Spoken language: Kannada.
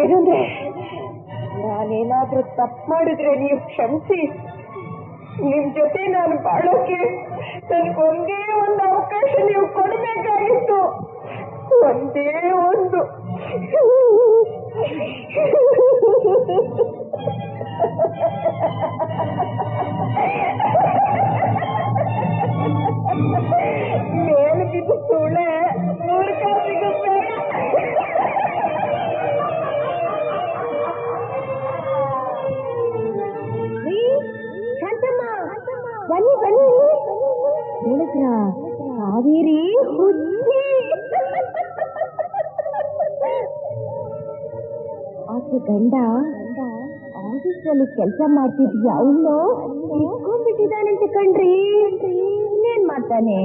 ಏನಂದ್ರೆ ನಾನೇನಾದ್ರೂ ತಪ್ಪು ಮಾಡಿದ್ರೆ ನೀವು ಕ್ಷಮಿಸಿ. ನಿಮ್ ಜೊತೆ ನಾನು ಬಾಳೋಕೆ ನನ್ಗೊಂದೇ ಒಂದು ಅವಕಾಶ ನೀವು ಕೊಡಬೇಕಾಗಿತ್ತು. ಒಂದೇ ಒಂದು. ಮೇಲೆ ಬಿದ್ದು ಸುಳೆ ಮೂರ್ಖ ಸಿಗುತ್ತೆ. ಬನ್ನಿ ಬನ್ನಿ. ಹೇಳಿದ್ರ ಕಾವೇರಿ ಹುಚ್ಚಿ. ಆಕೆ ಗಂಡ ಆಫೀಸಲ್ಲಿ ಕೆಲಸ ಮಾಡ್ತಿದ್ವಿ. ಅವನು ಇಟ್ಕೊಂಡ್ಬಿಟ್ಟಿದ್ದಾನಂತೆ ಕಣ್ರಿ. ಇನ್ನೇನ್ ಮಾಡ್ತಾನೆ?